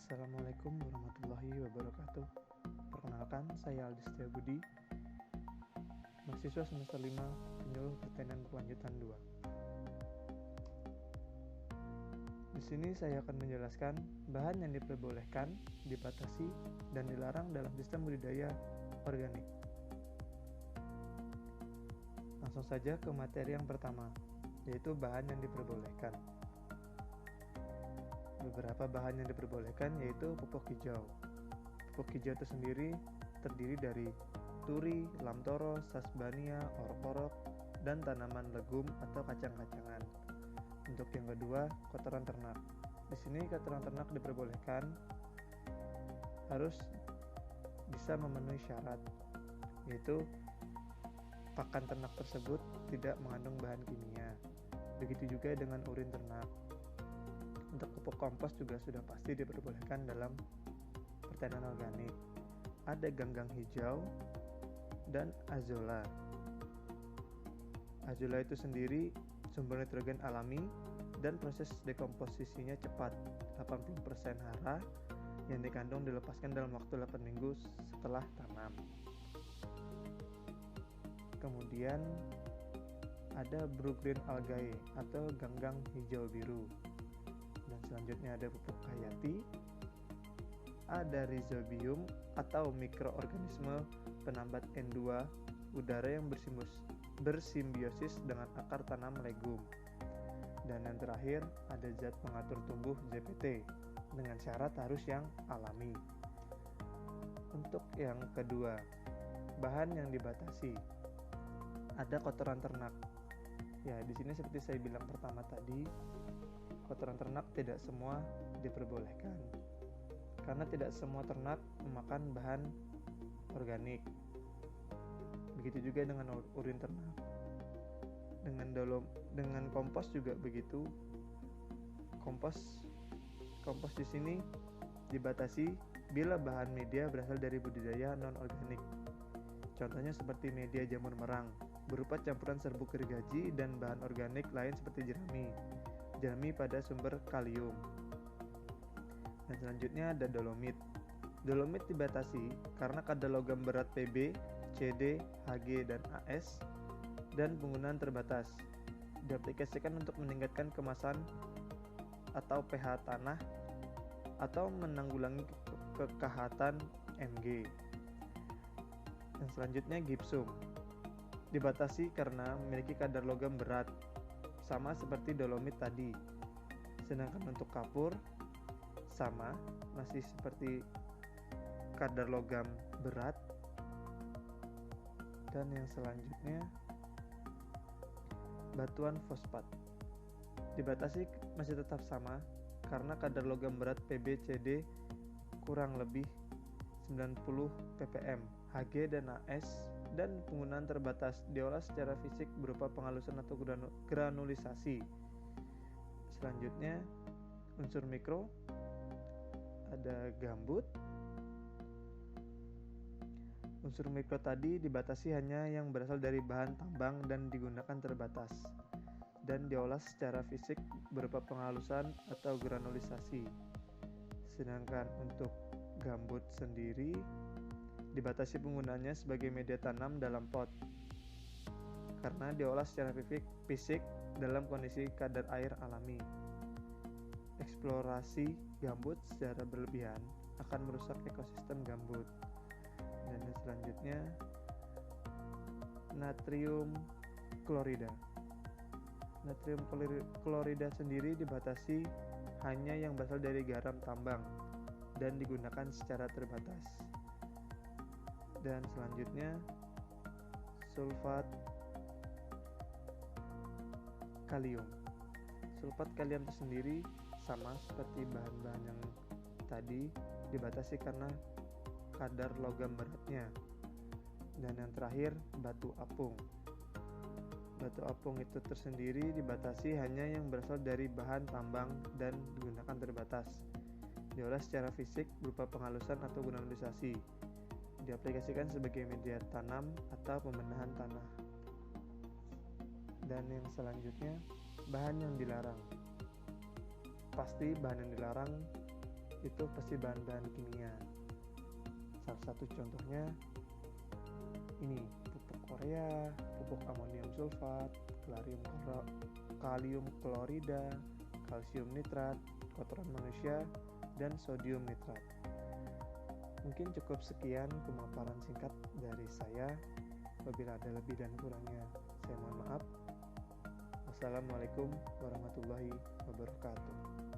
Assalamualaikum warahmatullahi wabarakatuh. Perkenalkan, saya Aldi Setiabudi, mahasiswa semester 5, penyuluh pertanian kelanjutan 2. Di sini saya akan menjelaskan bahan yang diperbolehkan, dibatasi, dan dilarang dalam sistem budidaya organik. Langsung saja ke materi yang pertama, yaitu bahan yang diperbolehkan. Beberapa bahan yang diperbolehkan yaitu pupuk hijau. Pupuk hijau itu sendiri terdiri dari turi, lamtoro, sasbania, orok-orok, dan tanaman legum atau kacang-kacangan. Untuk yang kedua, kotoran ternak. Di sini kotoran ternak diperbolehkan harus bisa memenuhi syarat, yaitu pakan ternak tersebut tidak mengandung bahan kimia. Begitu juga dengan urin ternak. Untuk pupuk kompos juga sudah pasti diperbolehkan dalam pertanian organik. Ada ganggang hijau dan azolla. Azolla itu sendiri sumber nitrogen alami dan proses dekomposisinya cepat. 80% hara yang dikandung dilepaskan dalam waktu 8 minggu setelah tanam. Kemudian ada Brooklyn algae atau ganggang hijau biru. Dan selanjutnya ada pupuk hayati, ada rhizobium atau mikroorganisme penambat N2 udara yang bersimbiosis dengan akar tanam legum. Dan yang terakhir ada zat pengatur tumbuh ZPT dengan syarat harus yang alami. Untuk yang kedua, bahan yang dibatasi. Ada kotoran ternak. Ya, di sini seperti saya bilang pertama tadi, kotoran ternak tidak semua diperbolehkan karena tidak semua ternak memakan bahan organik. Begitu juga dengan urin ternak. Dengan kompos juga begitu. Kompos di sini dibatasi bila bahan media berasal dari budidaya non organik. Contohnya seperti media jamur merang berupa campuran serbuk gergaji dan bahan organik lain seperti jerami pada sumber kalium. Dan selanjutnya ada dolomit. Dolomit dibatasi karena kadar logam berat Pb, Cd, Hg, dan As dan penggunaan terbatas. Diaplikasikan untuk meningkatkan kemasan atau pH tanah atau menanggulangi kekahatan Mg. Dan selanjutnya gipsum. Dibatasi karena memiliki kadar logam berat sama seperti dolomit tadi. Sedangkan untuk kapur sama, masih seperti kadar logam berat. Dan yang selanjutnya batuan fosfat. Dibatasi masih tetap sama karena kadar logam berat PbCd kurang lebih 90 ppm, Hg dan As dan penggunaan terbatas, diolah secara fisik berupa penghalusan atau granulisasi. Selanjutnya unsur mikro, ada gambut. Unsur mikro tadi dibatasi hanya yang berasal dari bahan tambang dan digunakan terbatas dan diolah secara fisik berupa penghalusan atau granulisasi. Sedangkan untuk gambut sendiri dibatasi penggunaannya sebagai media tanam dalam pot karena diolah secara fisik dalam kondisi kadar air alami. Eksplorasi gambut secara berlebihan akan merusak ekosistem gambut. Dan yang selanjutnya natrium klorida. Natrium klorida sendiri dibatasi hanya yang berasal dari garam tambang dan digunakan secara terbatas. Dan selanjutnya sulfat kalium. Sulfat kalium itu sendiri sama seperti bahan-bahan yang tadi, dibatasi karena kadar logam beratnya. Dan yang terakhir batu apung. Batu apung itu tersendiri dibatasi hanya yang berasal dari bahan tambang dan digunakan terbatas. Diolah secara fisik berupa penghalusan atau granulisasi. Diaplikasikan sebagai media tanam atau pembenahan tanah. Dan yang selanjutnya bahan yang dilarang. Pasti bahan yang dilarang itu pasti bahan-bahan kimia. Salah satu contohnya ini pupuk Korea, pupuk amonium sulfat, kalium klorida, kalsium nitrat, kotoran manusia, dan sodium nitrat. Mungkin cukup sekian pemaparan singkat dari saya. Apabila ada lebih dan kurangnya, saya mohon maaf. Wassalamualaikum warahmatullahi wabarakatuh.